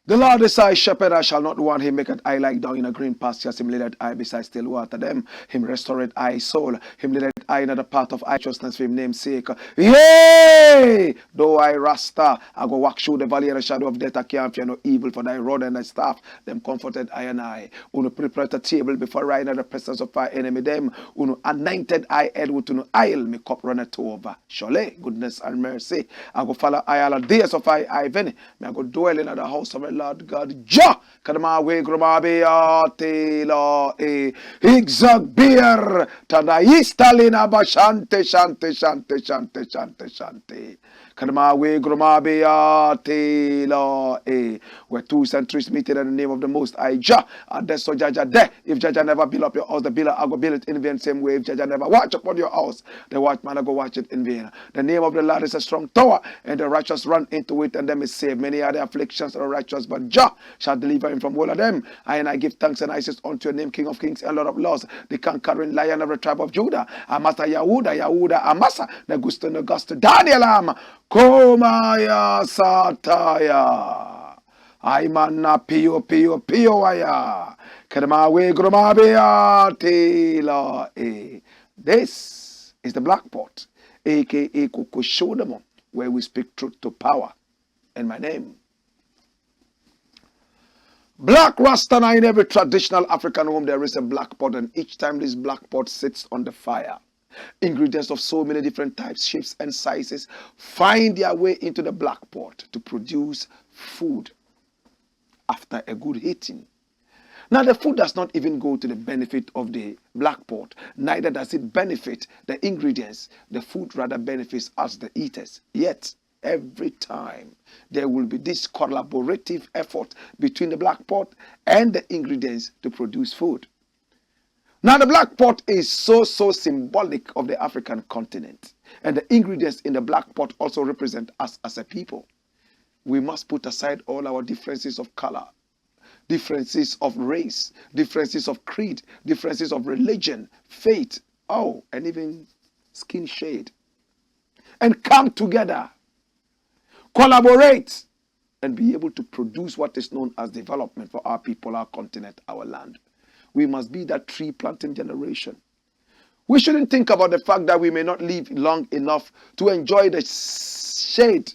The Lord is thy shepherd, I shall not want. Him maketh I lie down in a green pastures. Him leadeth I beside still water. Them him restoreth I soul. Him leadeth I in the path of righteousness for him name's sake. Yea! Though I rasta, I go walk through the valley of the shadow of death. I can't fear no evil, for thy rod and thy staff, them comforted I and I. Uno prepared a table before I in the presence of my enemy. Them uno anointed I head with uno oil, me cup runneth over. Surely goodness and mercy, I go follow I all the days of I veni. Me I go dwell in the house of the Lord God. Ja! Kadama we grumabe ate la e higzag beer tada istalina ba shante shante shante shante shante shante. Kadama we grumabe ate la e where 2 centuries meet in the name of the Most High Ja. And that's so Jaja there. If Jaja never build up your house, the builder I go build it in vain. Same way if Jaja never watch upon your house, the watchman I go watch it in vain. The name of the Lord is a strong tower, and the righteous run into it, and them is saved. Many are the afflictions of the righteous, but Jah shall deliver him from all of them. And I give thanks and I say unto your name, King of kings and Lord of lords, the conquering lion of the tribe of Judah. Amasa Yahuda, Amasa, Negusta, Negusta, Daniel Am, Komaya Sataya. Aimana Pio Aya. Kermawe Gromabea Tela E. This is the Black Pot, aka Kukushodamo, where we speak truth to power. And my name, Black Rasta. In every traditional African home there is a black pot, and each time this black pot sits on the fire, ingredients of so many different types, shapes and sizes find their way into the black pot to produce food after a good eating. Now the food does not even go to the benefit of the black pot, neither does it benefit the ingredients. The food rather benefits us, the eaters. Yet every time there will be this collaborative effort between the black pot and the ingredients to produce food. Now the black pot is so symbolic of the African continent, and the ingredients in the black pot also represent us as a people. We must put aside all our differences of color, differences of race, differences of creed, differences of religion, faith, and even skin shade, and come together, collaborate, and be able to produce what is known as development for our people, our continent, our land. We must be that tree planting generation. We shouldn't think about the fact that we may not live long enough to enjoy the shade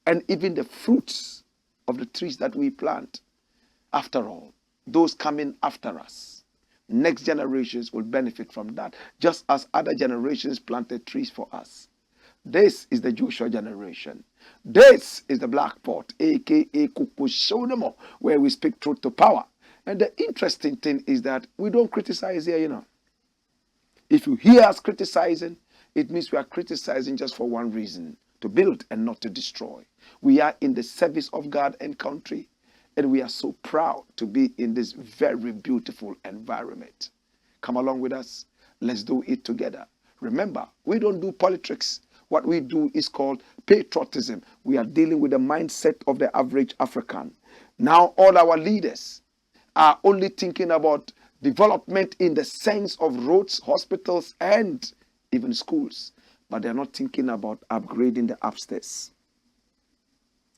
and even the fruits of the trees that we plant. After all, those coming after us, next generations will benefit from that, just as other generations planted trees for us. This is the Joshua generation. This is the Black Pot, aka Kukushonamo, where we speak truth to power. And the interesting thing is that we don't criticize here, If you hear us criticizing, it means we are criticizing just for one reason, to build and not to destroy. We are in the service of God and country, and we are so proud to be in this very beautiful environment. Come along with us. Let's do it together. Remember, we don't do politics. What we do is called patriotism. We are dealing with the mindset of the average African. Now all our leaders are only thinking about development in the sense of roads, hospitals, and even schools. But they're not thinking about upgrading the upstairs.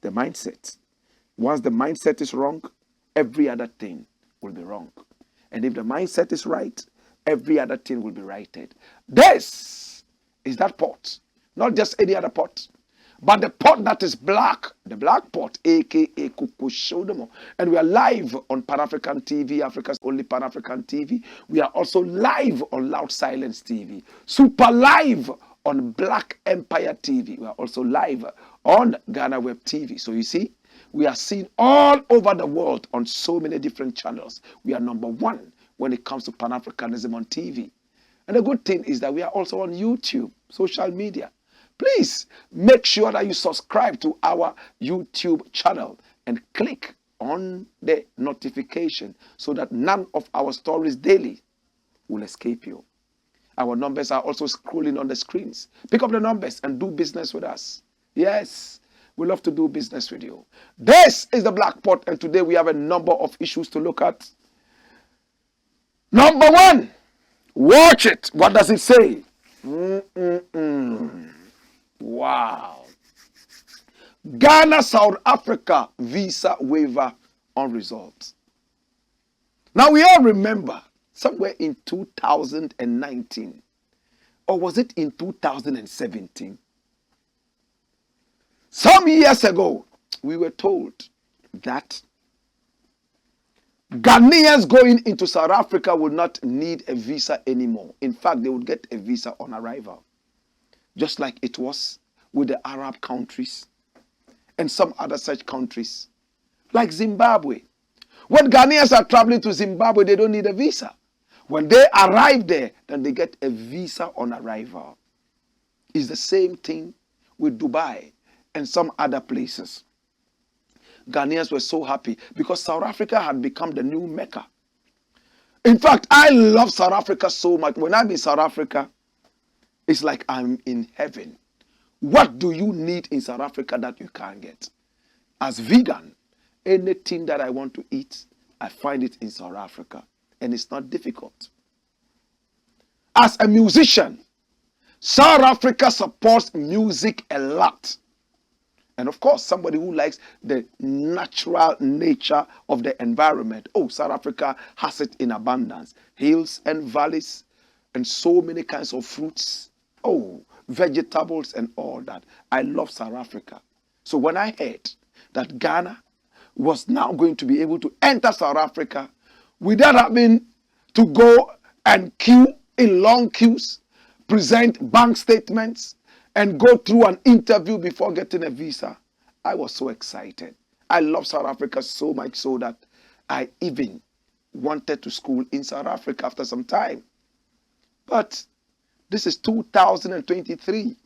The mindset. Once the mindset is wrong, every other thing will be wrong. And if the mindset is right, every other thing will be righted. This is that pot. Not just any other pot, But the pot that is black, the black pot, aka Kukushodomo, and we are live on Pan-African TV, Africa's only Pan-African TV. We are also live on Loud Silence TV, super live on Black Empire TV. We are also live on Ghana Web TV. So you see, we are seen all over the world on so many different channels. We are number one when it comes to Pan-Africanism on TV. And the good thing is that we are also on YouTube, social media. Please make sure that you subscribe to our YouTube channel and click on the notification so that none of our stories daily will escape you. Our numbers are also scrolling on the screens. Pick up the numbers and do business with us. Yes, we love to do business with you. This is the Black Pot, and today we have a number of issues to look at. Number one, watch it. What does it say? Wow. Ghana, South Africa, visa waiver unresolved. Now we all remember somewhere in 2019, or was it in 2017? Some years ago, we were told that Ghanaians going into South Africa would not need a visa anymore. In fact, they would get a visa on arrival. Just like it was with the Arab countries and some other such countries, like Zimbabwe. When Ghanaians are traveling to Zimbabwe, they don't need a visa. When they arrive there, then they get a visa on arrival. It's the same thing with Dubai and some other places. Ghanaians were so happy because South Africa had become the new Mecca. In fact, I love South Africa so much. When I'm in South Africa, it's like I'm in heaven. What do you need in South Africa that you can't get? As vegan, anything that I want to eat, I find it in South Africa. And it's not difficult. As a musician, South Africa supports music a lot. And of course, somebody who likes the natural nature of the environment. Oh, South Africa has it in abundance. Hills and valleys and so many kinds of fruits. Oh, vegetables and all that. I love South Africa. So when I heard that Ghana was now going to be able to enter South Africa without having to go and queue in long queues, present bank statements, and go through an interview before getting a visa, I was so excited. I love South Africa so much so that I even wanted to school in South Africa after some time. But this is 2023.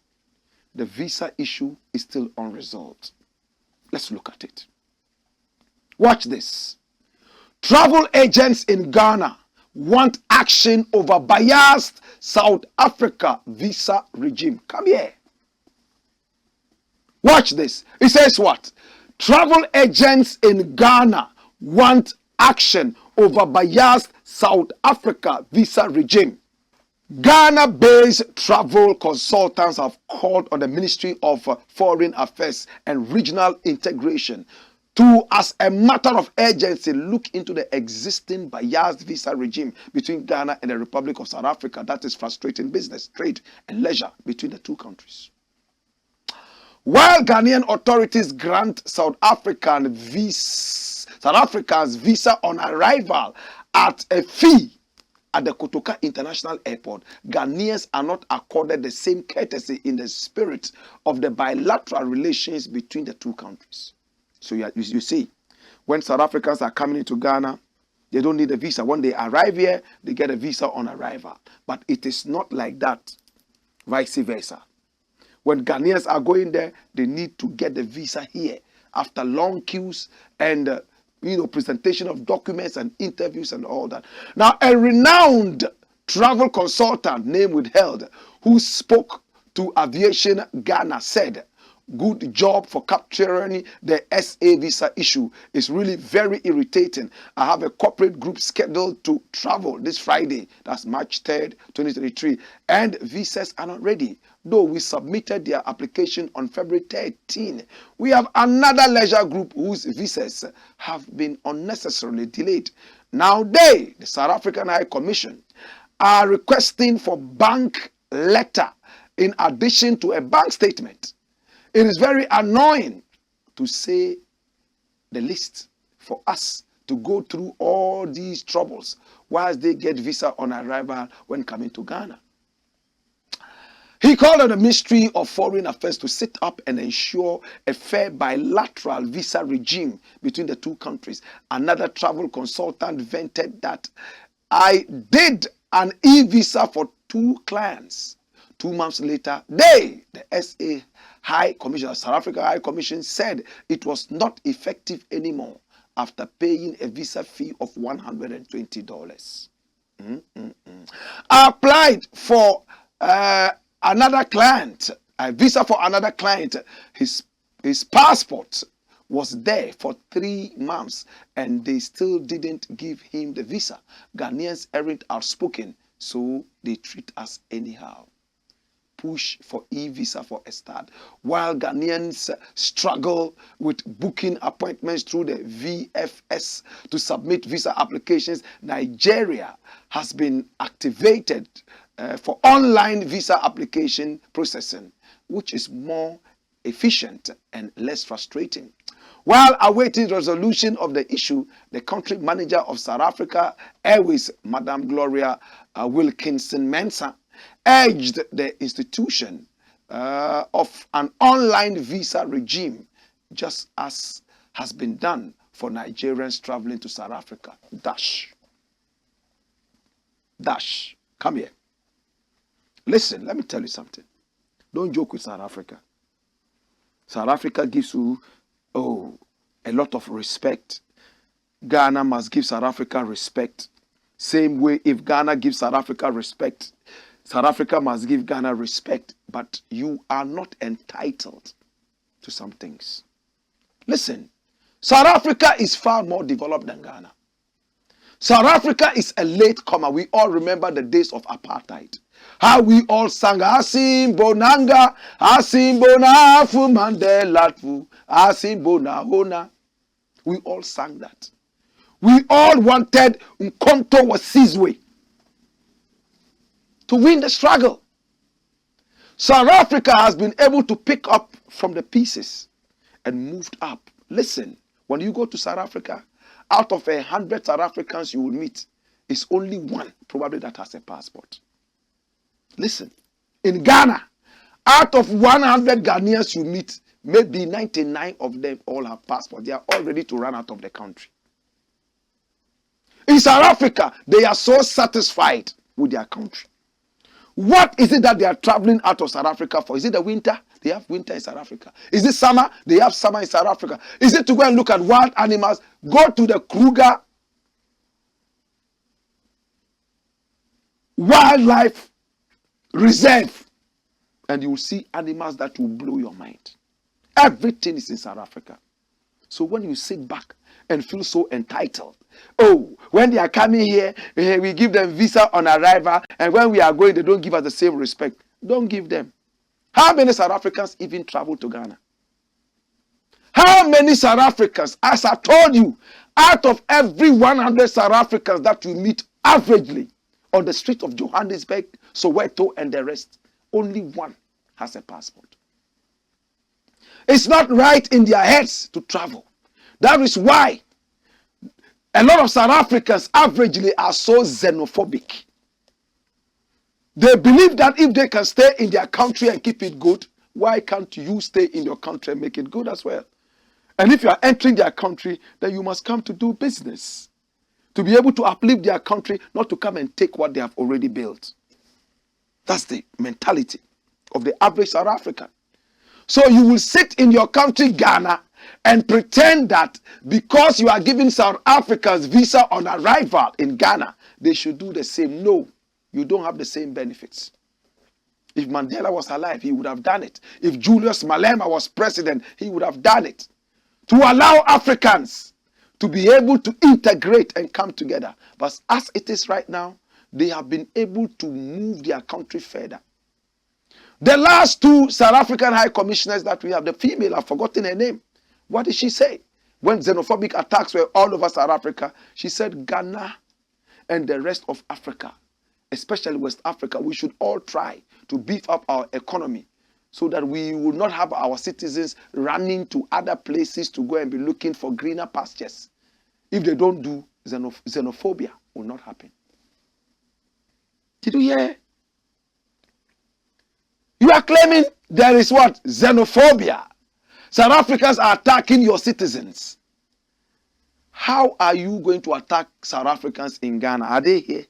The visa issue is still unresolved. Let's look at it. Watch this. Travel agents in Ghana want action over biased South Africa visa regime. Come here. Watch this. It says what? Travel agents in Ghana want action over biased South Africa visa regime. Ghana-based travel consultants have called on the Ministry of Foreign Affairs and Regional Integration to, as a matter of urgency, look into the existing biased visa regime between Ghana and the Republic of South Africa that is frustrating business, trade, and leisure between the two countries. While Ghanaian authorities grant South Africans visa on arrival at a fee at the Kotoka International Airport, Ghanaians are not accorded the same courtesy in the spirit of the bilateral relations between the two countries. So you see, when South Africans are coming into Ghana, they don't need a visa. When they arrive here, they get a visa on arrival. But it is not like that, vice versa. When Ghanaians are going there, they need to get the visa here after long queues and presentation of documents and interviews and all that. Now, a renowned travel consultant, name withheld, who spoke to Aviation Ghana said, "Good job for capturing the SA visa issue. It's really very irritating. I have a corporate group scheduled to travel this Friday, that's March 3rd, 2023, and visas are not ready. Though we submitted their application on February 13, we have another leisure group whose visas have been unnecessarily delayed. Now they, the South African High Commission, are requesting for bank letter in addition to a bank statement. It is very annoying, to say the least, for us to go through all these troubles whilst they get visa on arrival when coming to Ghana. He called on the Ministry of Foreign Affairs to set up and ensure a fair bilateral visa regime between the two countries. Another travel consultant vented that I did an e-visa for 2 clients. 2 months later, the SA High Commission, South Africa High Commission, said it was not effective anymore after paying a visa fee of $120. I applied for another client, a visa for another client. His passport was there for 3 months and they still didn't give him the visa. Ghanaians aren't outspoken, so they treat us anyhow. Push for e-visa for a start. While Ghanaians struggle with booking appointments through the VFS to submit visa applications, Nigeria has been activated for online visa application processing, which is more efficient and less frustrating. While awaiting resolution of the issue, the country manager of South Africa Airways, Madam Gloria Wilkinson-Mensah, urged the institution of an online visa regime, just as has been done for Nigerians traveling to South Africa. Dash. Come here. Listen, let me tell you something. Don't joke with South Africa. South Africa gives you, a lot of respect. Ghana must give South Africa respect. Same way, if Ghana gives South Africa respect, South Africa must give Ghana respect. But you are not entitled to some things. Listen, South Africa is far more developed than Ghana. South Africa is a latecomer. We all remember the days of apartheid. How we all sang, Asimbo Nanga, Asimbo Nafu Mandela, Asimbo Nahona. We all sang that. We all wanted Nkonto Wasizwe to win the struggle. South Africa has been able to pick up from the pieces and moved up. Listen, when you go to South Africa, out of 100 South Africans you will meet, it's only 1 probably that has a passport. Listen, in Ghana, out of 100 Ghanaians you meet, maybe 99 of them all have passports. They are all ready to run out of the country. In South Africa, they are so satisfied with their country. What is it that they are traveling out of South Africa for? Is it the winter? They have winter in South Africa. Is it summer? They have summer in South Africa. Is it to go and look at wild animals? Go to the Kruger Wildlife Reserve and you will see animals that will blow your mind. Everything is in South Africa. So when you sit back and feel so entitled, when they are coming here, we give them visa on arrival, and when we are going, they don't give us the same respect. Don't give them. How many South Africans even travel to Ghana? How many South Africans, as I told you, out of every 100 South Africans that you meet averagely on the street of Johannesburg, Soweto, and the rest, only 1 has a passport. It's not right in their heads to travel. That is why a lot of South Africans averagely are so xenophobic. They believe that if they can stay in their country and keep it good, why can't you stay in your country and make it good as well? And if you are entering their country, then you must come to do business. To be able to uplift their country, not to come and take what they have already built. That's the mentality of the average South African. So you will sit in your country, Ghana, and pretend that because you are giving South Africans visa on arrival in Ghana, they should do the same. No, you don't have the same benefits. If Mandela was alive, he would have done it. If Julius Malema was president, he would have done it. To allow Africans to be able to integrate and come together. But as it is right now, they have been able to move their country further. The last 2 South African High Commissioners that we have, the female, I've forgotten her name. What did she say? When xenophobic attacks were all over South Africa, she said Ghana and the rest of Africa, especially West Africa, we should all try to beef up our economy so that we will not have our citizens running to other places to go and be looking for greener pastures. If they don't do, xenophobia will not happen. Did you hear? You are claiming there is what? Xenophobia. South Africans are attacking your citizens. How are you going to attack South Africans in Ghana? Are they here?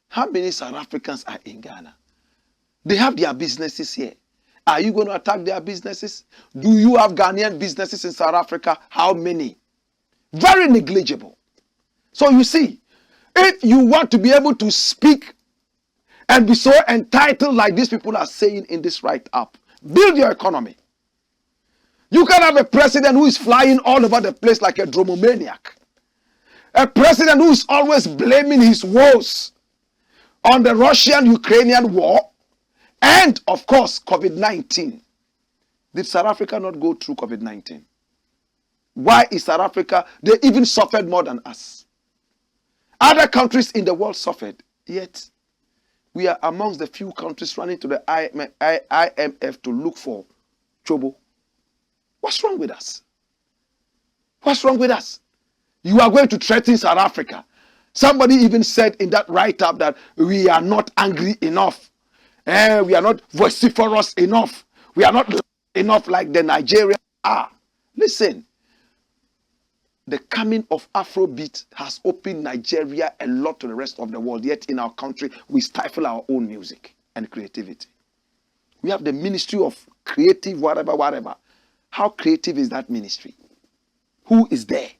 How many South Africans are in Ghana? They have their businesses here. Are you going to attack their businesses? Do you have Ghanaian businesses in South Africa? How many? Very negligible. So you see, if you want to be able to speak and be so entitled like these people are saying in this write-up, build your economy. You can have a president who is flying all over the place like a dromomaniac. A president who is always blaming his woes on the Russian-Ukrainian war and, of course, COVID-19. Did South Africa not go through COVID-19? Why is South Africa, they even suffered more than us. Other countries in the world suffered, yet we are amongst the few countries running to the IMF to look for trouble. What's wrong with us? What's wrong with us? You are going to threaten South Africa. Somebody even said in that write-up that we are not angry enough. We are not vociferous enough. We are not enough like the Nigerians are. Listen, the coming of Afrobeat has opened Nigeria a lot to the rest of the world. Yet in our country, we stifle our own music and creativity. We have the Ministry of Creative, whatever. How creative is that ministry? Who is there?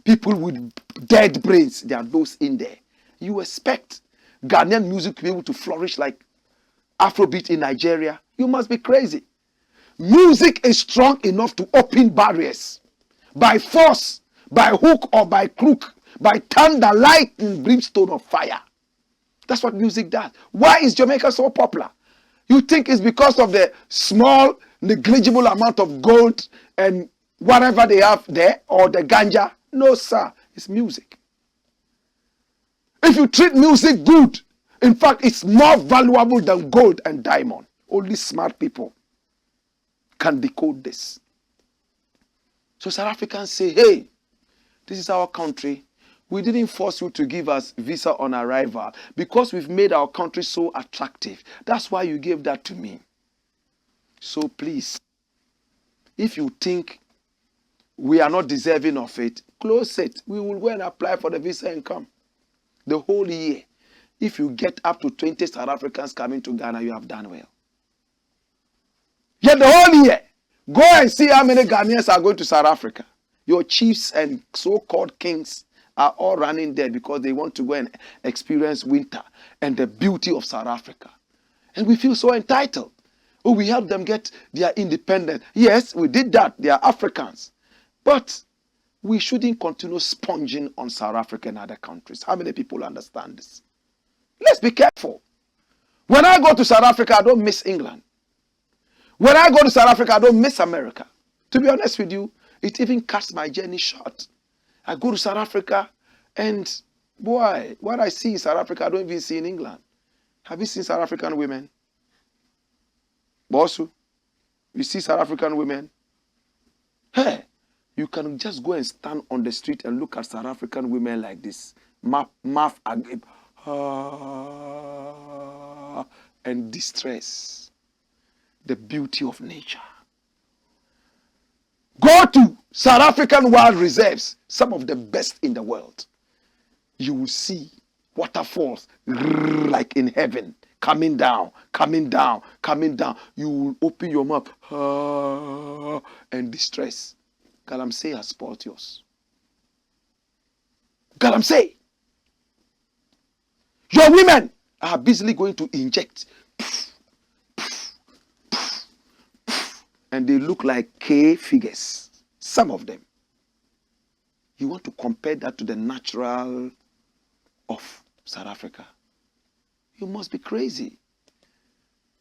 People with dead brains, there are those in there. You expect Ghanaian music to be able to flourish like Afrobeat in Nigeria? You must be crazy. Music is strong enough to open barriers. By force, by hook or by crook, by thunder, lightning, brimstone of fire. That's what music does. Why is Jamaica so popular? You think it's because of the small, negligible amount of gold and whatever they have there, or the ganja? No, sir. It's music. If you treat music good, in fact, it's more valuable than gold and diamond. Only smart people can decode this. So South Africans say, hey, this is our country. We didn't force you to give us visa on arrival because we've made our country so attractive. That's why you gave that to me. So please, if you think we are not deserving of it, close it. We will go and apply for the visa and come. The whole year. If you get up to 20 South Africans coming to Ghana, you have done well. Yet the whole year, go and see how many Ghanaians are going to South Africa. Your chiefs and so-called kings are all running there because they want to go and experience winter and the beauty of South Africa. And we feel so entitled. Oh, we helped them get their independence. Yes, we did that. They are Africans. But we shouldn't continue sponging on South Africa and other countries. How many people understand this? Let's be careful. When I go to South Africa, I don't miss England. When I go to South Africa, I don't miss America. To be honest with you, it even cuts my journey short. I go to South Africa and, boy, what I see in South Africa, I don't even see in England. Have you seen South African women? Bosu, you see South African women? Hey, you can just go and stand on the street and look at South African women like this. Mouth agape. And distress. The beauty of nature. Go to South African wild reserves, some of the best in the world. You will see waterfalls like in heaven, coming down, coming down, coming down. You will open your mouth and distress. Galamsey has spoiled yours. Galamsey. Your women are busily going to inject. And they look like K figures. Some of them. You want to compare that to the natural of South Africa? You must be crazy.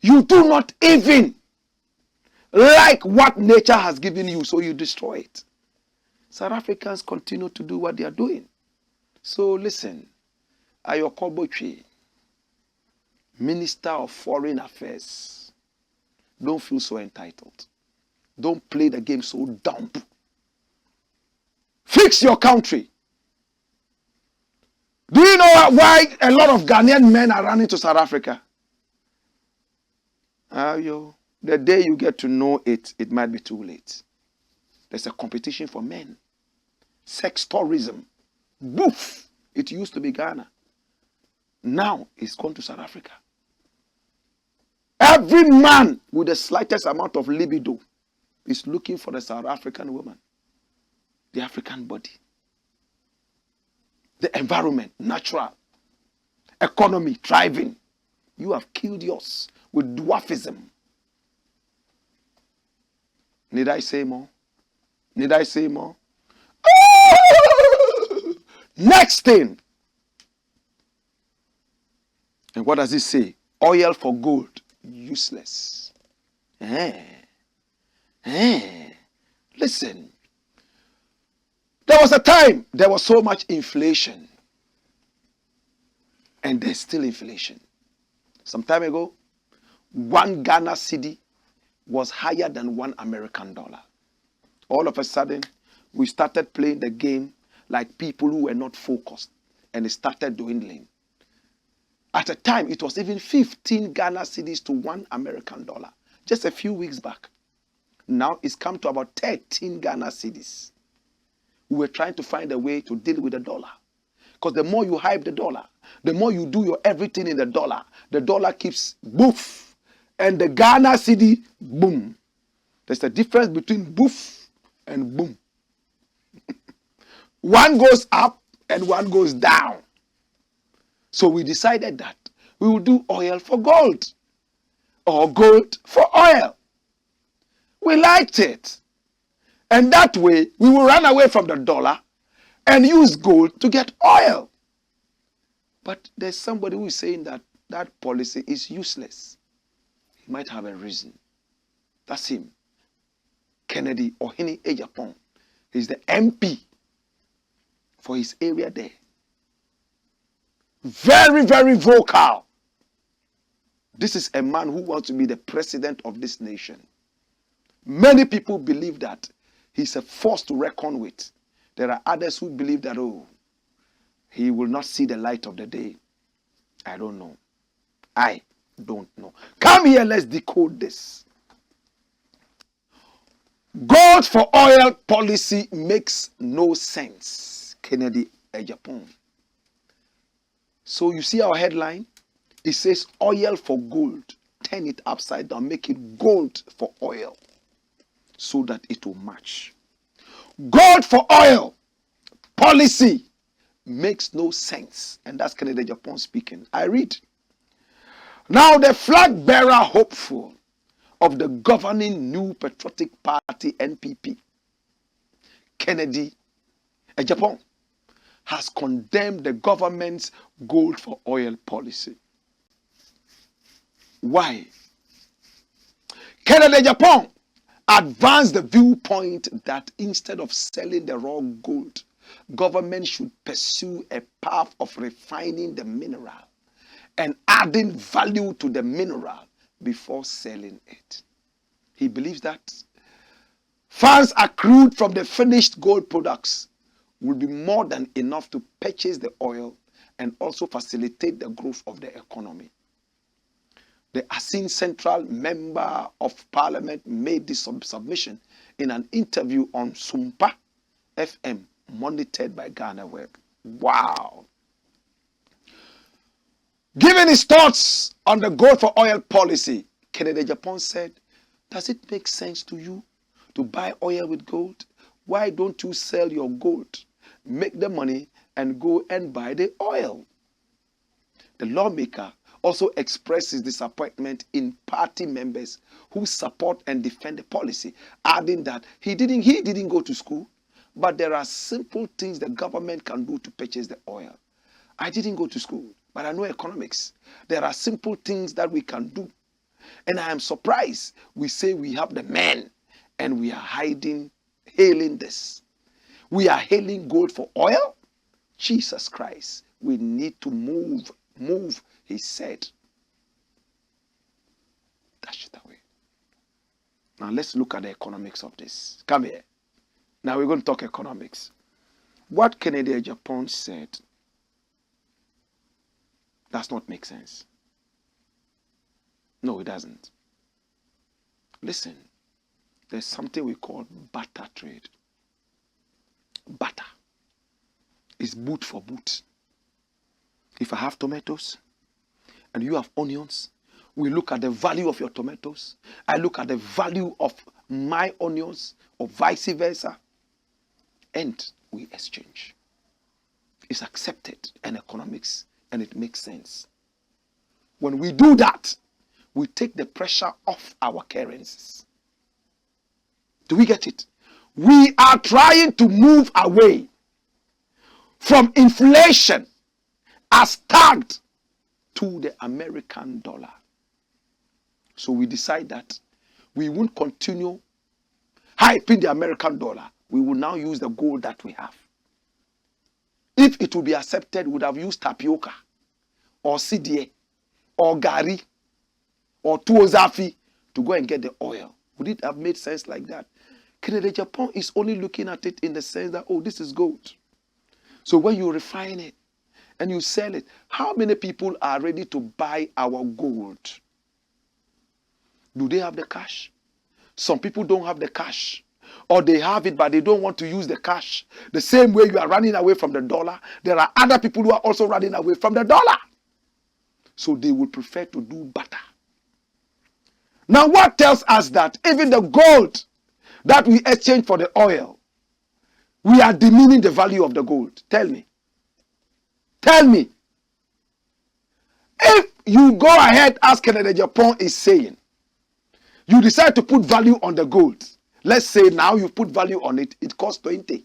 You do not even like what nature has given you, so you destroy it. South Africans continue to do what they are doing. So listen, Ayoko Botwe, Minister of Foreign Affairs, Don't feel so entitled. Don't play the game so dumb. Fix your country. Do you know why a lot of Ghanaian men are running to South Africa? The day you get to know it, it might be too late. There's a competition for men. Sex tourism. Boof! It used to be Ghana. Now it's gone to South Africa. Every man with the slightest amount of libido is looking for the South African woman. The African body. The environment, natural. Economy, thriving. You have killed yours with dwarfism. Need I say more? Need I say more? Next thing. And what does it say? Oil for gold. Useless. Listen. There was a time there was so much inflation. And there's still inflation. Some time ago, 1 Ghana cedi was higher than 1 American dollar. All of a sudden, we started playing the game like people who were not focused. And it started dwindling. At a time, it was even 15 Ghana cedis to 1 American dollar. Just a few weeks back. Now it's come to about 13 Ghana cedis. We were trying to find a way to deal with the dollar. Because the more you hype the dollar, the more you do your everything in the dollar keeps boof. And the Ghana cedi, boom. There's a difference between boof and boom. One goes up and one goes down. So we decided that we will do oil for gold. Or gold for oil. We liked it. And that way, we will run away from the dollar and use gold to get oil. But there's somebody who is saying that that policy is useless. He might have a reason. That's him. Kennedy Ohene Ejapong. He's the MP for his area there. Very, very vocal. This is a man who wants to be the president of this nation. Many people believe that he's a force to reckon with. There are others who believe that, he will not see the light of the day. I don't know. I don't know. Come here, let's decode this. Gold for oil policy makes no sense. Kennedy Ejapong. So you see our headline? It says oil for gold. Turn it upside down. Make it gold for oil. So that it will match. Gold for oil policy makes no sense. And that's Kennedy Ejapong speaking. I read. Now the flag bearer hopeful of the governing New Patriotic Party NPP, Kennedy Ejapong, has condemned the government's gold for oil policy. Why? Kennedy Ejapong advanced the viewpoint that instead of selling the raw gold, government should pursue a path of refining the mineral and adding value to the mineral before selling it. He believes that funds accrued from the finished gold products will be more than enough to purchase the oil and also facilitate the growth of the economy. The Asin Central Member of Parliament made this submission in an interview on Sumpa FM, monitored by Ghana Web. Wow. Giving his thoughts on the gold for oil policy, Kennedy Ejapong said, does it make sense to you to buy oil with gold? Why don't you sell your gold, make the money, and go and buy the oil? The lawmaker also expressed his disappointment in party members who support and defend the policy, adding that he didn't go to school, but there are simple things the government can do to purchase the oil. I didn't go to school, but I know economics. There are simple things that we can do. And I am surprised we say we have the men and we are hailing this. We are hailing gold for oil? Jesus Christ, we need to move, he said. Dash it away. Now let's look at the economics of this. Come here. Now we're going to talk economics. What Kennedy and Japan said does not make sense. No, it doesn't. Listen, there's something we call barter trade. Barter is boot for boot. If I have tomatoes and you have onions, we look at the value of your tomatoes. I look at the value of my onions, or vice versa, and we exchange. It's accepted in economics and it makes sense. When we do that, we take the pressure off our currencies. Do we get it? We are trying to move away from inflation as tagged to the American dollar. So we decide that we won't continue hyping the American dollar. We will now use the gold that we have. If it would be accepted, we would have used tapioca or CDA or gari or tuozafi to go and get the oil. Would it have made sense like that? Kennedy Japan is only looking at it in the sense that, oh, this is gold. So when you refine it and you sell it, how many people are ready to buy our gold? Do they have the cash? Some people don't have the cash. Or they have it, but they don't want to use the cash. The same way you are running away from the dollar, there are other people who are also running away from the dollar. So they will prefer to do barter. Now what tells us that even the gold that we exchange for the oil, we are demeaning the value of the gold? Tell me. Tell me. If you go ahead, as Kennedy Japan is saying, you decide to put value on the gold. Let's say now you put value on it, it costs 20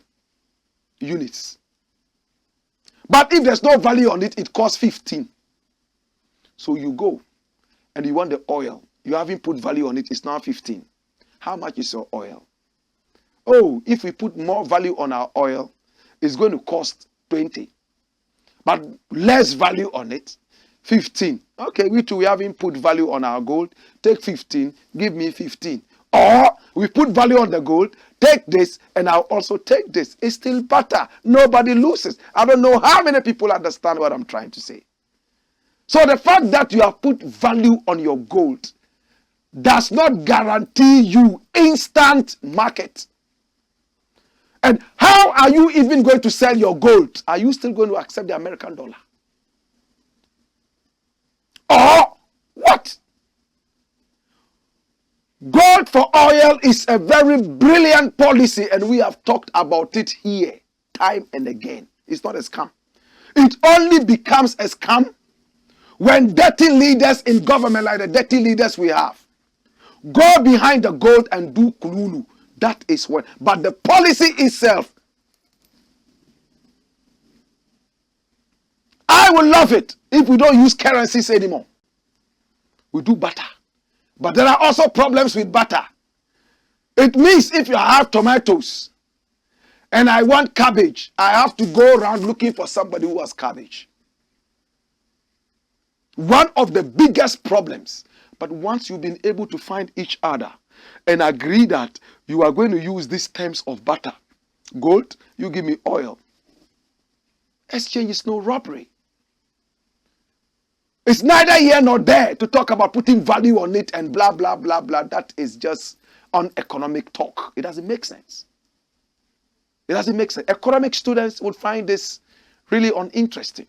units. But if there's no value on it, it costs 15. So you go and you want the oil. You haven't put value on it, it's now 15. How much is your oil? Oh, if we put more value on our oil, it's going to cost 20. But less value on it, 15. Okay, we haven't put value on our gold. Take 15, give me 15. Or we put value on the gold, take this, and I'll also take this. It's still barter. Nobody loses. I don't know how many people understand what I'm trying to say. So the fact that you have put value on your gold does not guarantee you instant market. And how are you even going to sell your gold? Are you still going to accept the American dollar? Or what? Gold for oil is a very brilliant policy, and we have talked about it here time and again. It's not a scam. It only becomes a scam when dirty leaders in government, like the dirty leaders we have, go behind the gold and do kululu. That is what. But the policy itself, I will love it if we don't use currencies anymore. We do barter. But there are also problems with barter. It means if you have tomatoes and I want cabbage, I have to go around looking for somebody who has cabbage. One of the biggest problems. But once you've been able to find each other and agree that you are going to use these terms of barter, gold, you give me oil. Exchange is no robbery. It's neither here nor there to talk about putting value on it and blah, blah, blah, blah. That is just uneconomic talk. It doesn't make sense. It doesn't make sense. Economic students would find this really uninteresting.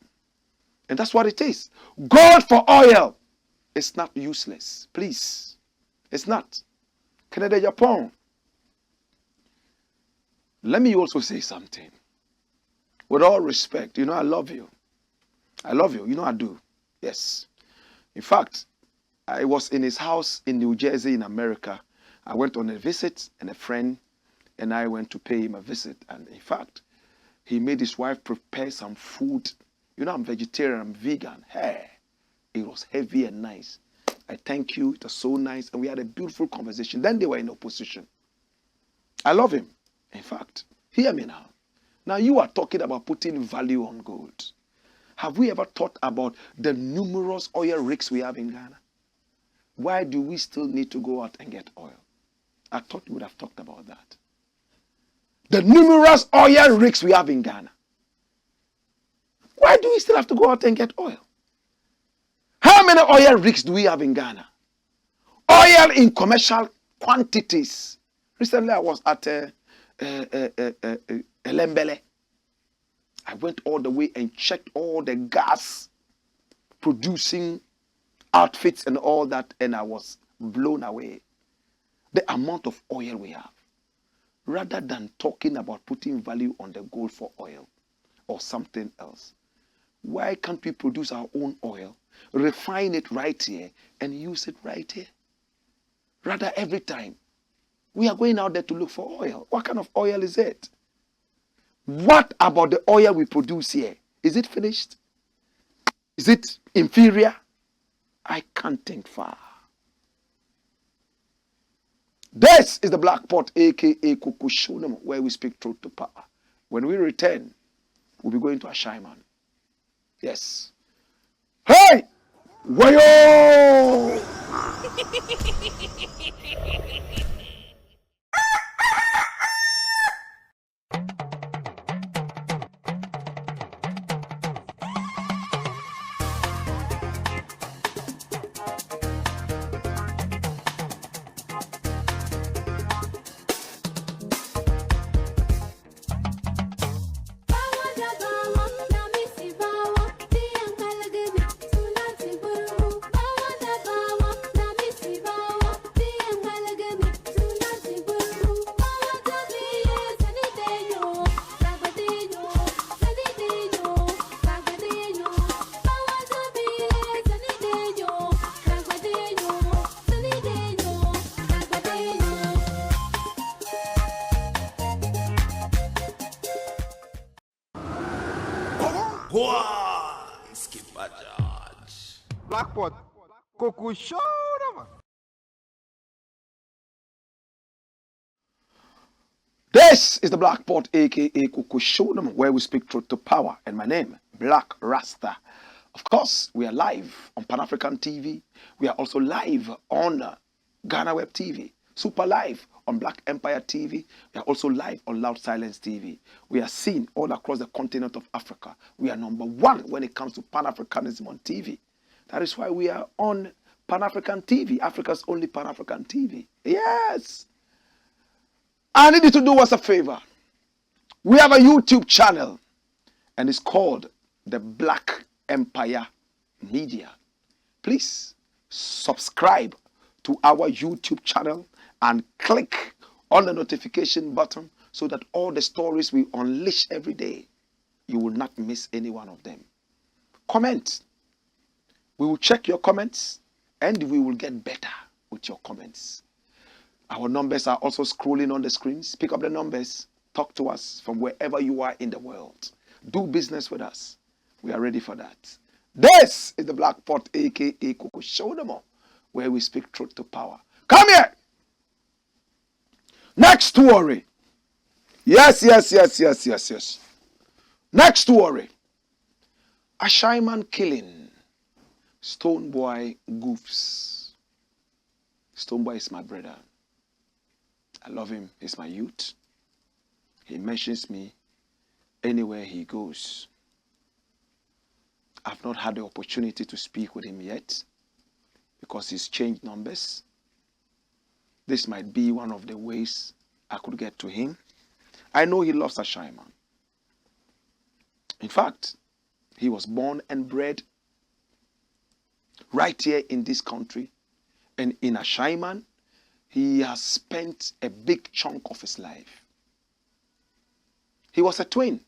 And that's what it is. Gold for oil is not useless. Please. It's not. Kennedy Japan. Let me also say something. With all respect, I love you. I love you. I do. Yes. In fact, I was in his house in New Jersey in America. I went on a visit, and a friend and I went to pay him a visit. And in fact, he made his wife prepare some food. I'm vegetarian, I'm vegan. Hey, it was heavy and nice. I thank you. It was so nice. And we had a beautiful conversation. Then they were in opposition. I love him. In fact, hear me now. Now you are talking about putting value on gold. Have we ever thought about the numerous oil rigs we have in Ghana? Why do we still need to go out and get oil? I thought we would have talked about that. The numerous oil rigs we have in Ghana. Why do we still have to go out and get oil? How many oil rigs do we have in Ghana? Oil in commercial quantities. Recently, I was at Elembele. I went all the way and checked all the gas producing outfits and all that, and I was blown away. The amount of oil we have. Rather than talking about putting value on the gold for oil or something else, why can't we produce our own oil, refine it right here, and use it right here? Rather, every time we are going out there to look for oil. What kind of oil is it? What about the oil we produce here? Is it finished? Is it inferior? I can't think far. This is the Black Pot, aka Kukushunam, where we speak truth to power. When we return, we'll be going to Ashaiman. Yes. Hey! Wayo! Black Pot, Kukushunam. This is the Black Pot, aka Kukushunam, where we speak truth to power. And my name, Blakk RASTA. Of course, we are live on Pan-African TV. We are also live on Ghana Web TV. Super live on Black Empire TV. We are also live on Loud Silence TV. We are seen all across the continent of Africa. We are #1 when it comes to Pan-Africanism on TV. That is why we are on Pan-African TV, Africa's only Pan-African TV. Yes. I need you to do us a favor. We have a YouTube channel, and it's called the Black Empire Media. Please subscribe to our YouTube channel and click on the notification button so that all the stories we unleash every day, you will not miss any one of them. Comment. We will check your comments and we will get better with your comments. Our numbers are also scrolling on the screens. Pick up the numbers. Talk to us from wherever you are in the world. Do business with us. We are ready for that. This is the Black Pot, aka Kukushunam, where we speak truth to power. Come here. Next story. Yes. Next story. Ashaiman killing Stonebwoy Goofs. Stonebwoy is my brother. I love him. He's my youth. He mentions me anywhere he goes. I've not had the opportunity to speak with him yet because he's changed numbers. This might be one of the ways I could get to him. I know he loves Ashaiman. In fact, he was born and bred right here in this country. And in Ashaiman, he has spent a big chunk of his life. He was a twin.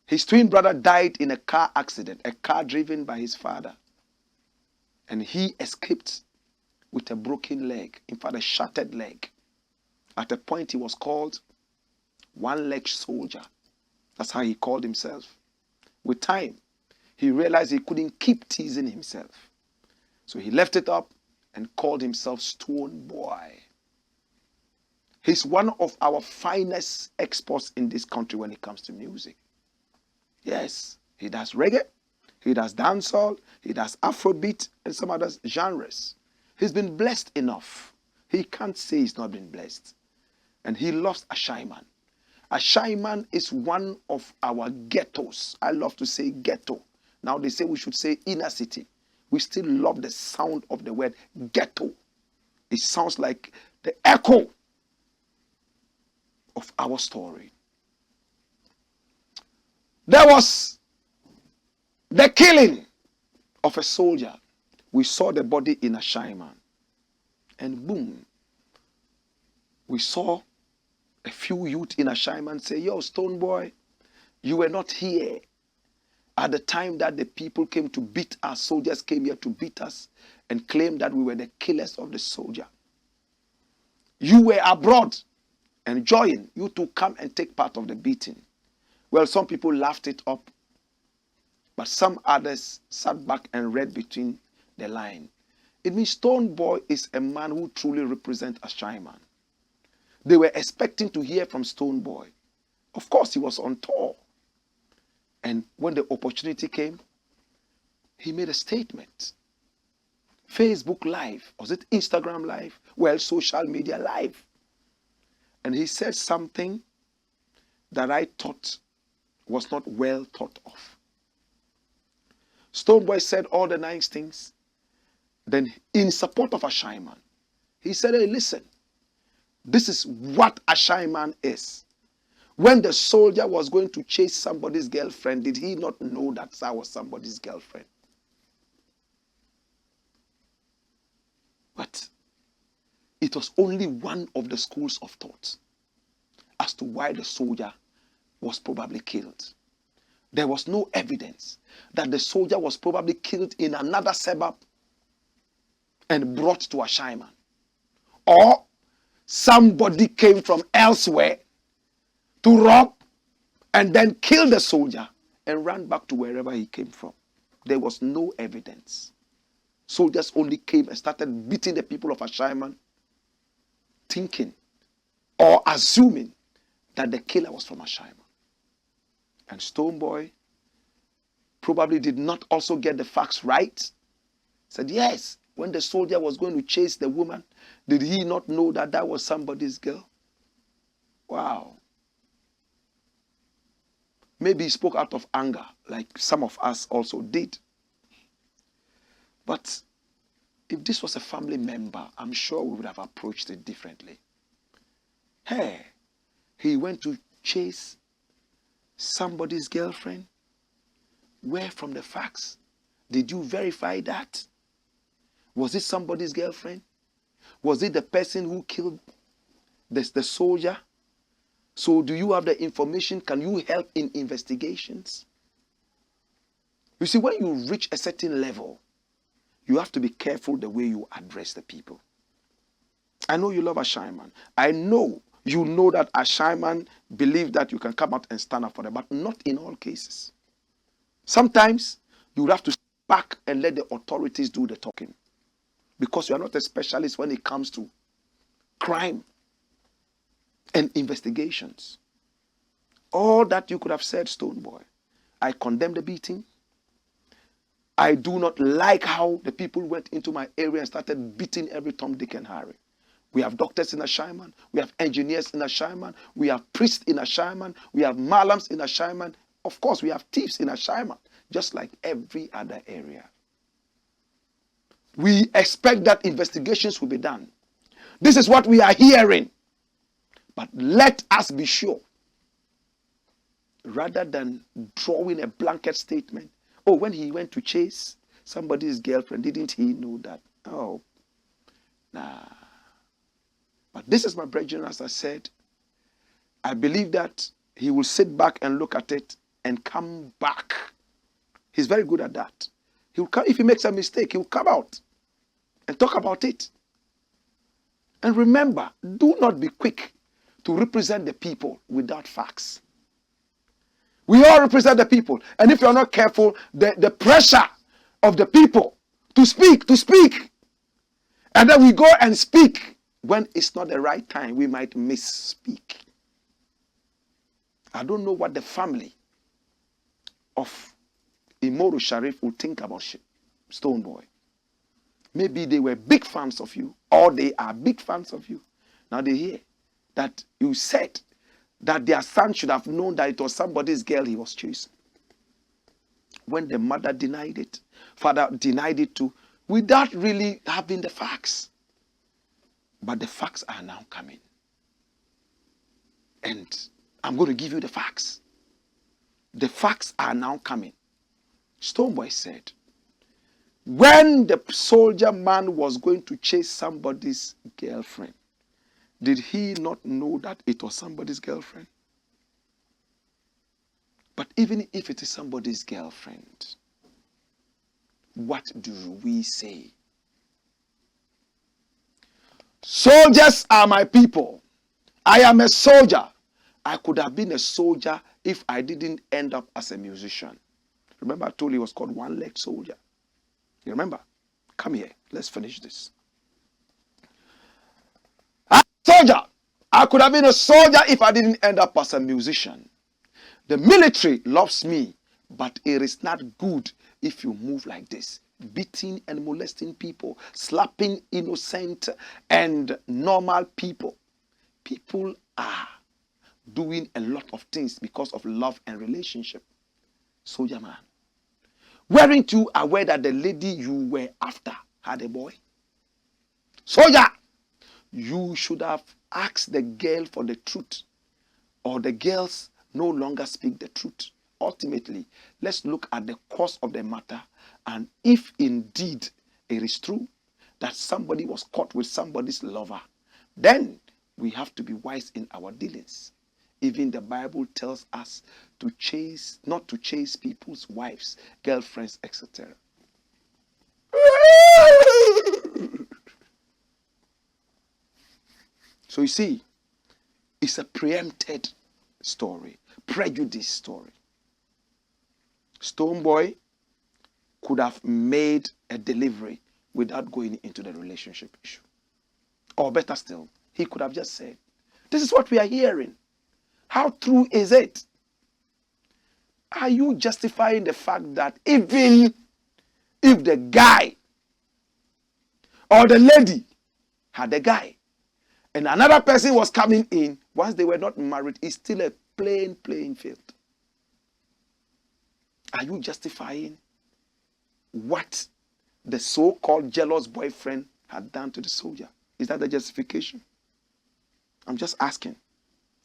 His twin brother died in a car accident, a car driven by his father. And he escaped with a broken leg, in fact, a shattered leg. At a point, he was called one-leg soldier. That's how he called himself. With time, he realized he couldn't keep teasing himself. So he left it up and called himself Stonebwoy. He's one of our finest exports in this country when it comes to music. Yes, he does reggae, he does dancehall, he does Afrobeat, and some other genres. He's been blessed enough He can't say he's not been blessed. And he loves Ashaiman. Ashaiman is one of our ghettos. I love to say ghetto. Now they say we should say inner city. We still love the sound of the word ghetto. It sounds like the echo of our story. There was the killing of a soldier. We saw the body in Ashaiman. And boom, we saw a few youth in Ashaiman say, yo, Stonebwoy, you were not here at the time that the people came to beat us. Soldiers came here to beat us and claimed that we were the killers of the soldier. You were abroad enjoying. You to come and take part of the beating. Well, some people laughed it up, but some others sat back and read between the line. It means Stonebwoy is a man who truly represents Ashaiman. They were expecting to hear from Stonebwoy. Of course, he was on tour. And when the opportunity came, he made a statement. Facebook Live. Was it Instagram Live? Well, social media live. And he said something that I thought was not well thought of. Stonebwoy said all the nice things. Then in support of Ashaiman, he said, hey, listen, this is what Ashaiman is. When the soldier was going to chase somebody's girlfriend, did he not know that I was somebody's girlfriend? But it was only one of the schools of thought as to why the soldier was probably killed. There was no evidence that the soldier was probably killed in another suburb and brought to Ashaiman. Or somebody came from elsewhere to rob and then kill the soldier and ran back to wherever he came from. There was no evidence. Soldiers only came and started beating the people of Ashaiman, thinking or assuming that the killer was from Ashaiman. And Stonebwoy probably did not also get the facts right. Said, yes, when the soldier was going to chase the woman, did he not know that that was somebody's girl? Wow. Maybe he spoke out of anger, like some of us also did. But if this was a family member, I'm sure we would have approached it differently. Hey, he went to chase somebody's girlfriend. Where from the facts? Did you verify that? Was it somebody's girlfriend? Was it the person who killed the soldier? So do you have the information? Can you help in investigations? You see, when you reach a certain level, you have to be careful the way you address the people. I know you love Ashaiman. I know you know that Ashaiman believe that you can come out and stand up for them, but not in all cases. Sometimes you would have to step back and let the authorities do the talking, because you are not a specialist when it comes to crime and investigations. All that you could have said, Stonebwoy, I condemn the beating. I do not like how the people went into my area and started beating every Tom, Dick, and Harry. We have doctors in Ashaiman. We have engineers in Ashaiman. We have priests in Ashaiman. We have malams in Ashaiman. Of course, we have thieves in Ashaiman, just like every other area. We expect that investigations will be done. This is what we are hearing. But let us be sure, rather than drawing a blanket statement, oh, when he went to chase somebody's girlfriend, didn't he know that? Oh, nah. But this is my brethren, as I said, I believe that he will sit back and look at it and come back. He's very good at that. He will come, if he makes a mistake, he will come out and talk about it. And remember, do not be quick to represent the people without facts. We all represent the people. And if you're not careful, the pressure of the people to speak. And then we go and speak. When it's not the right time, we might misspeak. I don't know what the family of Imoru Sharif will think about Stonebwoy. Maybe they were big fans of you, or they are big fans of you. Now they hear that you said that their son should have known that it was somebody's girl he was chasing. When the mother denied it, father denied it too, without really having the facts. But the facts are now coming. And I'm going to give you the facts. The facts are now coming. Stonebwoy said, when the soldier man was going to chase somebody's girlfriend, did he not know that it was somebody's girlfriend? But even if it is somebody's girlfriend, what do we say? Soldiers are my people. I am a soldier. I could have been a soldier if I didn't end up as a musician. Remember, I told you he was called one-legged soldier. You remember? Come here. Let's finish this. I'm a soldier. I could have been a soldier if I didn't end up as a musician. The military loves me, but it is not good if you move like this. Beating and molesting people, slapping innocent and normal people. People are doing a lot of things because of love and relationship. Soldier man, weren't you aware that the lady you were after had a boy? Soldier, you should have asked the girl for the truth, or the girls no longer speak the truth. Ultimately, let's look at the cause of the matter, and if indeed it is true that somebody was caught with somebody's lover, then we have to be wise in our dealings. Even the Bible tells us to chase, not to chase people's wives, girlfriends, etc. So you see, it's a preempted story, prejudice story. Stonebwoy could have made a delivery without going into the relationship issue. Or better still, he could have just said, this is what we are hearing. How true is it? Are you justifying the fact that even if the guy or the lady had a guy and another person was coming in, once they were not married, it's still a plain playing field? Are you justifying what the so-called jealous boyfriend had done to the soldier? Is that the justification? I'm just asking.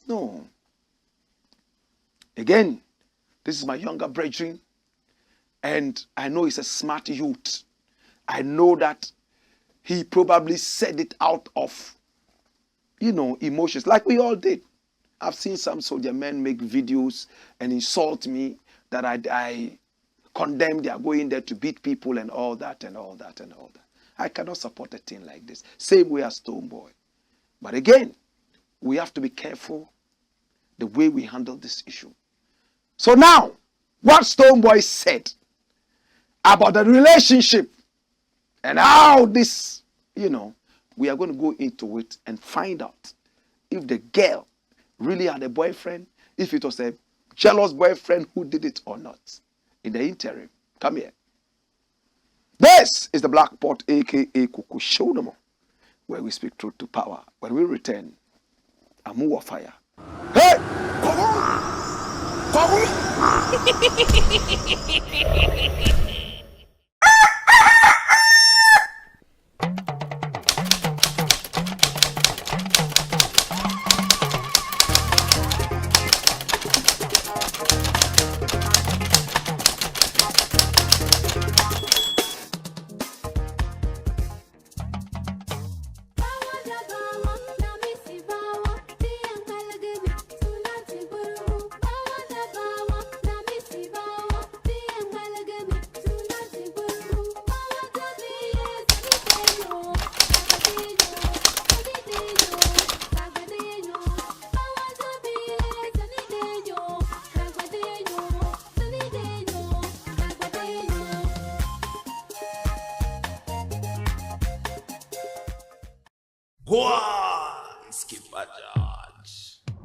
No. Again, this is my younger brethren, and I know he's a smart youth. I know that he probably said it out of, emotions, like we all did. I've seen some soldier men make videos and insult me that I condemn they are going there to beat people and all that and all that and all that. I cannot support a thing like this. Same way as Stonebwoy. But again, we have to be careful the way we handle this issue. So now, what Stonebwoy said about the relationship and how this, we are going to go into it and find out if the girl really had a boyfriend, if it was a jealous boyfriend who did it or not. In the interim, come here. This is the Blakk Pot, aka Kuku Show, where we speak truth to power. When we return, a move of fire. Hey!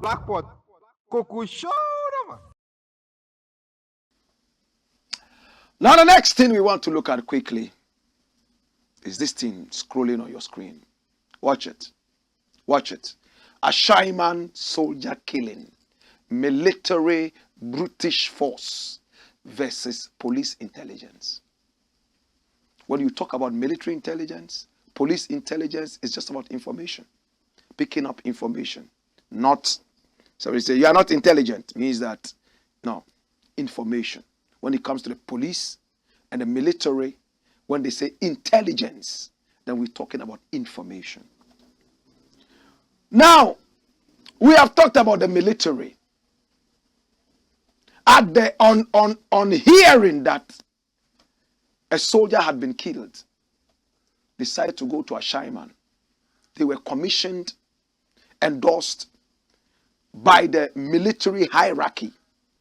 Blakk Pot, Kuku Show. Now the next thing we want to look at quickly Is this thing scrolling on your screen? Watch it. Watch it. Ashaiman soldier killing. Military brutish force versus police intelligence. When you talk about military intelligence, police intelligence is just about information. Picking up information. Not, so we say you are not intelligent, means that, no, information. When it comes to the police and the military, when they say intelligence, then we're talking about information. Now, we have talked about the military. At the on hearing that a soldier had been killed, decided to go to Ashaiman. They were commissioned, endorsed by the military hierarchy,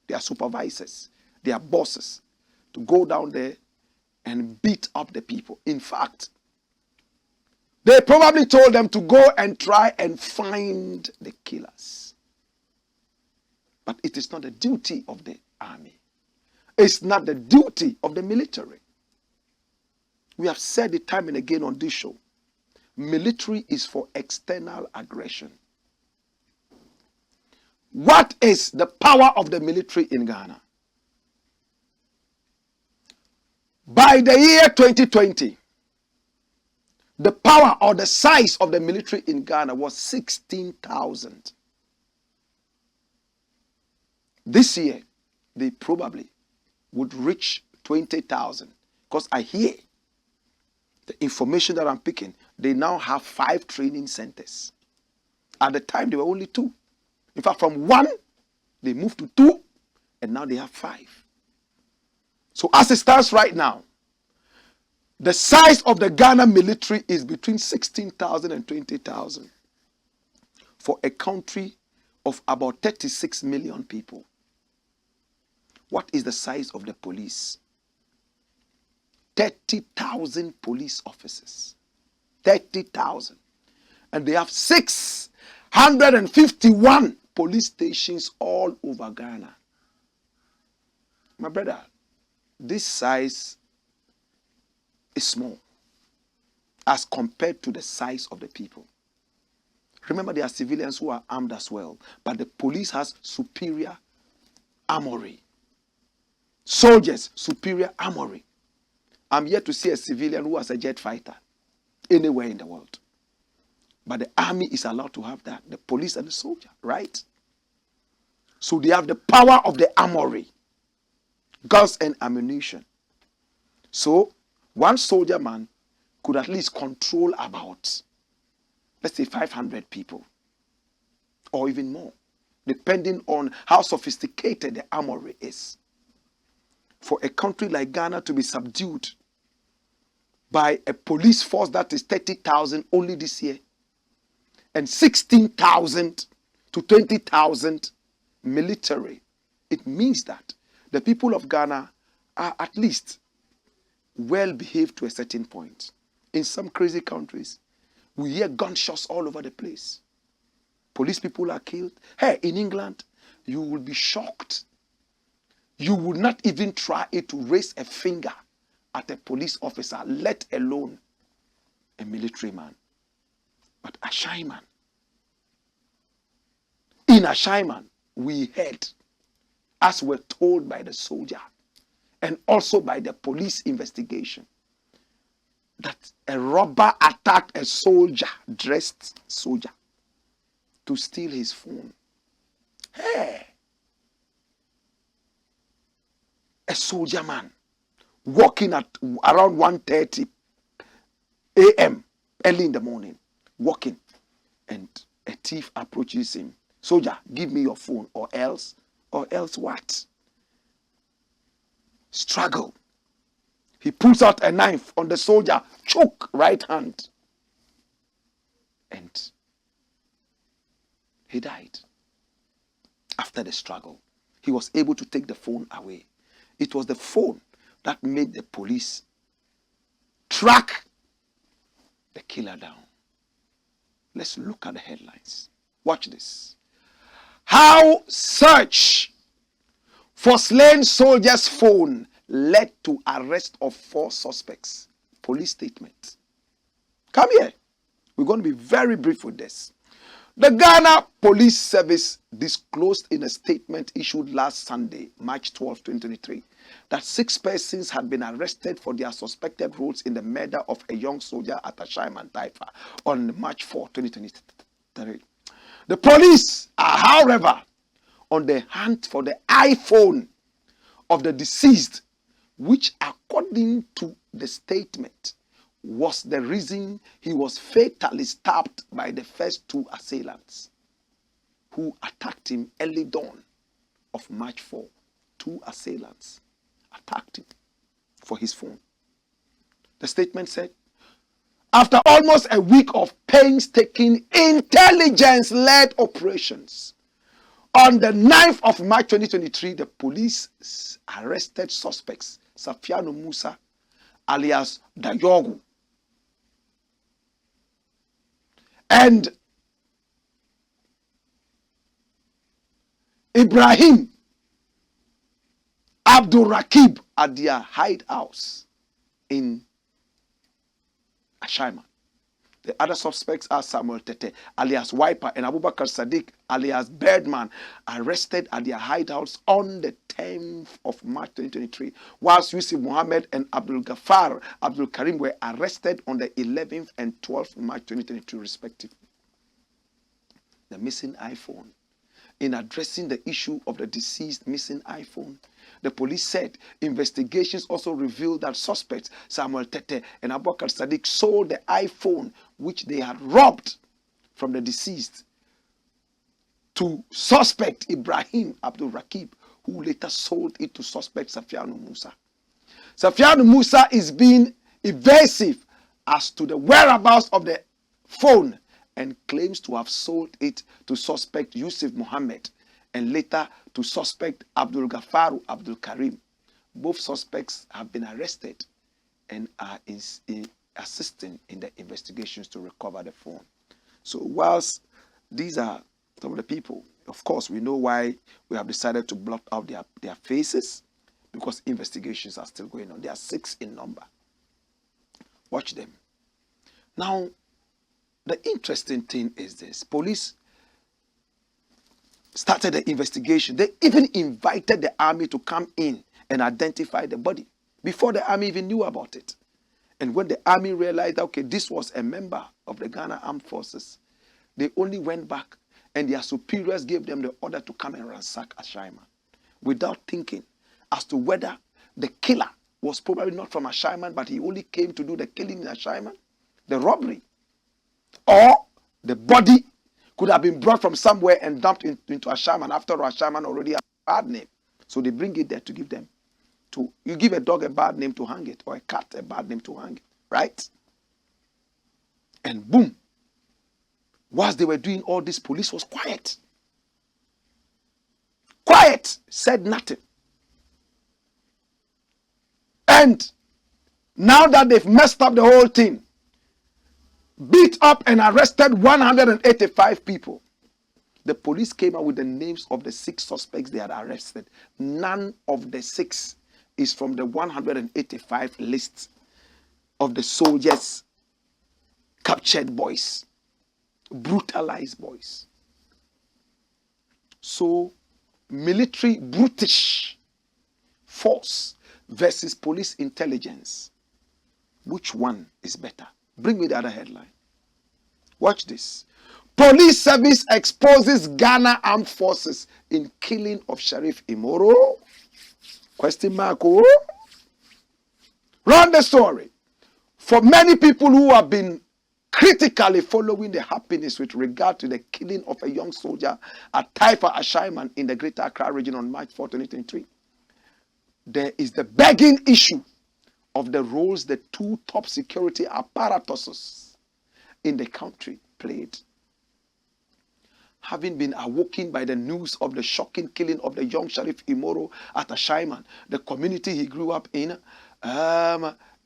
their supervisors, their bosses, to go down there and beat up the people. In fact, they probably told them to go and try and find the killers. But it is not the duty of the army. It's not the duty of the military. We have said it time and again on this show. Military is for external aggression. What is the power of the military in Ghana? By the year 2020, the power or the size of the military in Ghana was 16,000. This year, they probably would reach 20,000. Because I hear the information that I'm picking, they now have 5 training centers. At the time, there were only 2. In fact, from 1, they moved to 2, and now they have 5. So as it stands right now, the size of the Ghana military is between 16,000 and 20,000 for a country of about 36 million people. What is the size of the police? 30,000 police officers. 30,000. And they have 651 police stations all over Ghana. My brother, this size is small as compared to the size of the people. Remember, there are civilians who are armed as well, but the police has superior armory. Soldiers, superior armory. I'm yet to see a civilian who has a jet fighter anywhere in the world. But the army is allowed to have that, the police and the soldier, right? So they have the power of the armory, guns and ammunition. So one soldier man could at least control about, let's say, 500 people or even more, depending on how sophisticated the armory is. For a country like Ghana to be subdued by a police force that is 30,000 only this year, and 16,000 to 20,000 military, it means that the people of Ghana are at least well behaved to a certain point. In some crazy countries, we hear gunshots all over the place. Police people are killed. Hey, in England, you will be shocked. You would not even try to raise a finger at a police officer, let alone a military man. But Ashaiman, in Ashaiman, we heard, as we're told by the soldier, and also by the police investigation, that a robber attacked a soldier, dressed soldier, to steal his phone. Hey! A soldier man walking at around 1:30 a.m. early in the morning, walking, and a thief approaches him. Soldier, give me your phone, or else what? Struggle. He pulls out a knife on the soldier, choke right hand, and he died. After the struggle, he was able to take the phone away. It was the phone that made the police track the killer down. Let's look at the headlines. Watch this. How search for slain soldier's phone led to arrest of 4 suspects. Police statement. Come here. We're going to be very brief with this. The Ghana Police Service disclosed in a statement issued last Sunday, March 12, 2023, that 6 persons had been arrested for their suspected roles in the murder of a young soldier at Ashaiman Taifa on March 4, 2023. The police are, however, on the hunt for the iPhone of the deceased, which, according to the statement, was the reason he was fatally stabbed by the first 2 assailants who attacked him early dawn of March 4. 2 assailants attacked him for his phone. The statement said, after almost a week of painstaking intelligence-led operations, on the 9th of March 2023, the police arrested suspects Safiano Musa alias Dayogu and Ibrahim Abdul Rakib at their hideouts in Ashaiman. The other suspects are Samuel Tete alias Wiper and Abubakar Sadiq alias Birdman, arrested at their hideouts on the 10th of March 2023, whilst Yusuf Mohammed and Abdul Ghaffar Abdul Karim were arrested on the 11th and 12th March 2022 respectively. The missing iPhone. In addressing the issue of the deceased missing iPhone, the police said investigations also revealed that suspects Samuel Tete and Abubakar Sadiq sold the iPhone which they had robbed from the deceased to suspect Ibrahim Abdul Rakib, who later sold it to suspect Safiano Musa. Safiano Musa is being evasive as to the whereabouts of the phone and claims to have sold it to suspect Yusuf Mohammed and later to suspect Abdul Ghaffar Abdul Karim. Both suspects have been arrested and are assisting in the investigations to recover the phone. So whilst these are some of the people, of course, we know why we have decided to blot out their faces, because investigations are still going on. There are 6 in number. Watch them. Now, the interesting thing is this. Police started the investigation. They even invited the army to come in and identify the body before the army even knew about it. And when the army realized that, okay, this was a member of the Ghana Armed Forces, they only went back and their superiors gave them the order to come and ransack Ashaiman without thinking as to whether the killer was probably not from Ashaiman, but he only came to do the killing in Ashaiman, the robbery, or the body could have been brought from somewhere and dumped into Ashaiman after Ashaiman already had a bad name. So they bring it there to give them to, you give a dog a bad name to hang it, or a cat a bad name to hang it, right? And boom, whilst they were doing all this, police was quiet. Quiet, said nothing. And now that they've messed up the whole thing, beat up and arrested 185 people, the police came out with the names of the 6 suspects they had arrested. None of the 6 is from the 185 list of the soldiers, captured boys, brutalized boys. So, military brutish force versus police intelligence. Which one is better? Bring me the other headline. Watch this. Police service exposes Ghana Armed Forces in killing of Sheriff Imoro? Question mark. Oh? Run the story. For many people who have been critically following the happenings with regard to the killing of a young soldier at Taifa Ashaiman in the Greater Accra region on March 4, 2023, there is the begging issue of the roles the 2 top security apparatuses in the country played. Having been awoken by the news of the shocking killing of the young Sheriff Imoro at Ashaiman, the community he grew up in,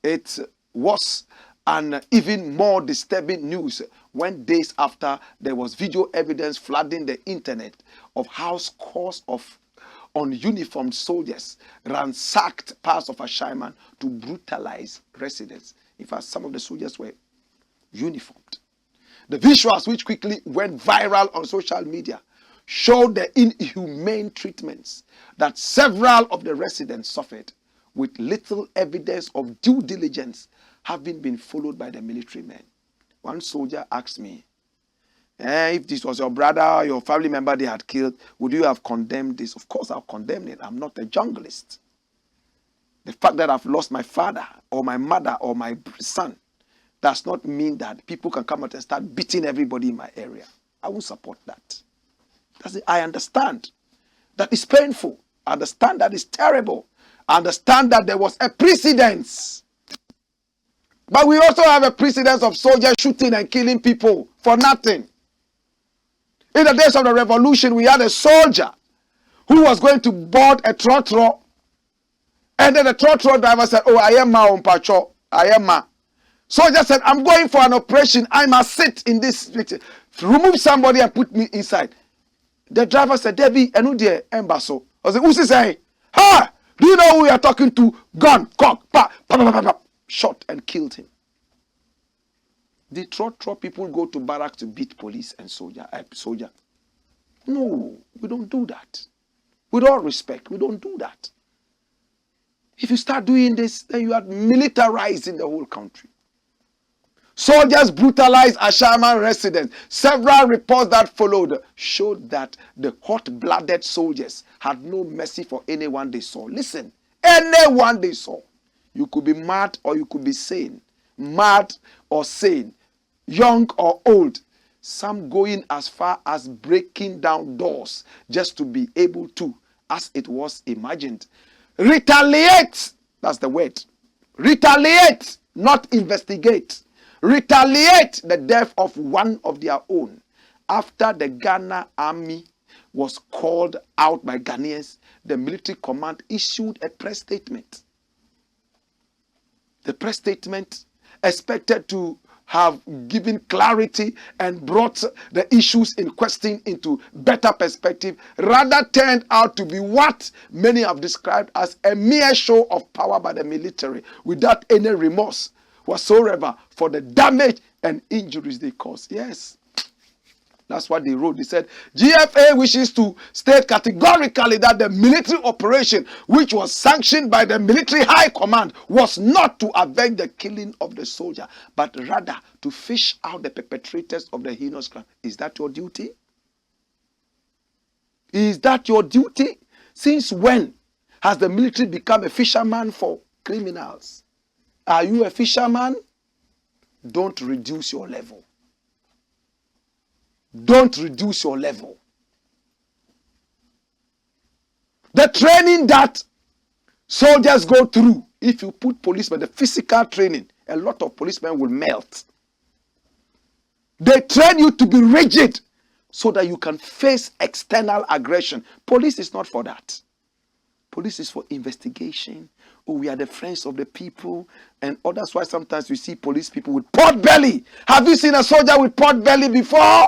it was an even more disturbing news when days after there was video evidence flooding the internet of how scores of ununiformed soldiers ransacked parts of Ashaiman to brutalize residents. In fact, some of the soldiers were uniformed. The visuals, which quickly went viral on social media, showed the inhumane treatments that several of the residents suffered, with little evidence of due diligence having been followed by the military men. One soldier asked me, if this was your brother or your family member they had killed, would you have condemned this? Of course I'll condemn it. I'm not a junglist. The fact that I've lost my father or my mother or my son does not mean that people can come out and start beating everybody in my area. I won't support that. I understand that it's painful. I understand that it's terrible. I understand that there was a precedence. But we also have a precedence of soldiers shooting and killing people for nothing. In the days of the revolution, we had a soldier who was going to board a trotro. And then the trotro driver said, oh, I am ma on patrol. I am ma. Soldier said, I'm going for an operation. I must sit in this. Remove somebody and put me inside. The driver said, Debbie, enu die embasso. I said, who's he saying? Ha! Do you know who you are talking to? Gun, cock, pa, pa, pa, pa, pa. Shot and killed him. Did trotro people go to barracks to beat police and soldier? No, we don't do that. With all respect, we don't do that. If you start doing this, then you are militarizing the whole country. Soldiers brutalized Ashaiman residents. Several reports that followed showed that the hot-blooded soldiers had no mercy for anyone they saw. Listen, anyone they saw. You could be mad or you could be sane. Mad or sane. Young or old. Some going as far as breaking down doors just to be able to, as it was imagined, retaliate. That's the word. Retaliate, not investigate. Retaliate the death of one of their own. After the Ghana army was called out by Ghanaians, the military command issued a press statement. The press statement expected to have given clarity and brought the issues in question into better perspective, rather turned out to be what many have described as a mere show of power by the military without any remorse whatsoever for the damage and injuries they caused. Yes. That's what they wrote. They said, GFA wishes to state categorically that the military operation, which was sanctioned by the military high command, was not to avenge the killing of the soldier, but rather to fish out the perpetrators of the heinous crime. Is that your duty? Is that your duty? Since when has the military become a fisherman for criminals? Are you a fisherman? Don't reduce your level. Don't reduce your level. The training that soldiers go through, if you put policemen, the physical training, a lot of policemen will melt. They train you to be rigid so that you can face external aggression. Police is not for that. Police is for investigation. Oh, we are the friends of the people. And that's why sometimes we see police people with pot belly. Have you seen a soldier with pot belly before?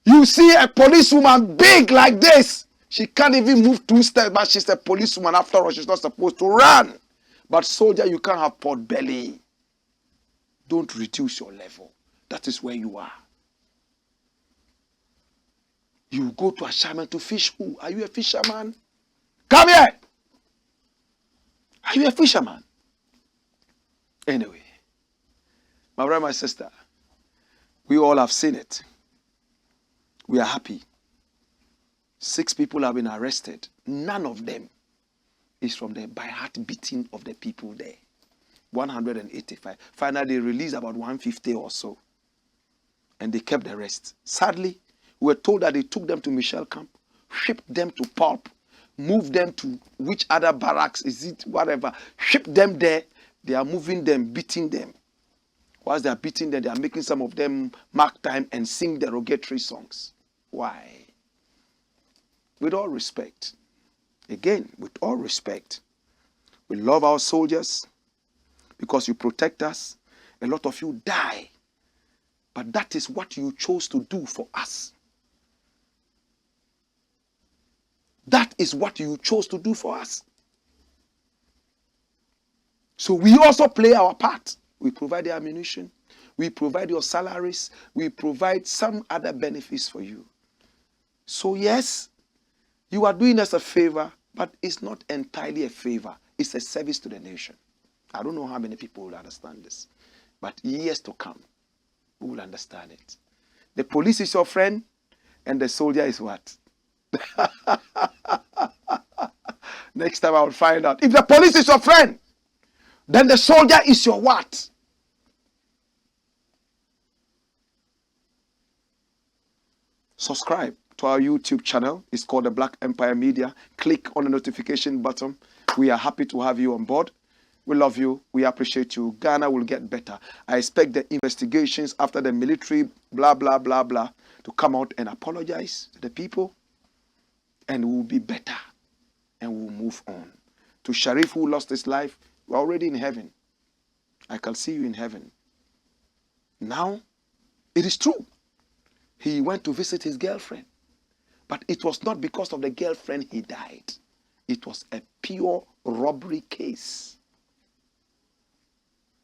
You see a policewoman big like this. She can't even move 2 steps, but she's a policewoman. After all, she's not supposed to run. But soldier, you can't have pot belly. Don't reduce your level. That is where you are. You go to Ashaiman to fish. Who? Are you a fisherman? Come here. Are you a fisherman? Anyway, my brother, my sister, we all have seen it. We are happy. 6 people have been arrested. None of them is from the by heart beating of the people there. 185. Finally, they released about 150 or so. And they kept the rest. Sadly, we were told that they took them to Michel camp, shipped them to pulp, moved them to which other barracks, is it whatever, shipped them there. They are moving them, beating them. Whilst they are beating them, they are making some of them mark time and sing derogatory songs. Why? With all respect, again, with all respect, we love our soldiers because you protect us. A lot of you die, but that is what you chose to do for us. That is what you chose to do for us. So we also play our part. We provide the ammunition. We provide your salaries. We provide some other benefits for you. So yes, you are doing us a favor, but it's not entirely a favor. It's a service to the nation. I don't know how many people will understand this, but years to come, we will understand it. The police is your friend, and the soldier is what? Next time I will find out. If the police is your friend, then the soldier is your what? Subscribe to our YouTube channel. It's called the Black Empire Media. Click on the notification button. We are happy to have you on board. We love you. We appreciate you. Ghana will get better. I expect the investigations after the military blah, blah, blah, blah to come out and apologize to the people. And we'll be better. And we'll move on. To Sharif, who lost his life, we're already in heaven. I can see you in heaven. Now, it is true. He went to visit his girlfriend. But it was not because of the girlfriend he died. It was a pure robbery case.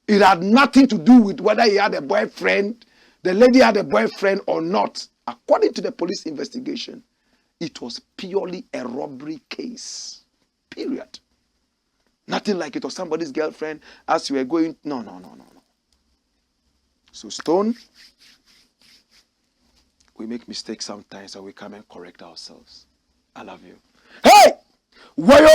It had nothing to do with whether he had a boyfriend, the lady had a boyfriend or not. According to the police investigation, it was purely a robbery case. Period. Nothing like it was somebody's girlfriend as you were going. No. So Stone, we make mistakes sometimes and we come and correct ourselves. I love you. Hey! Wayo!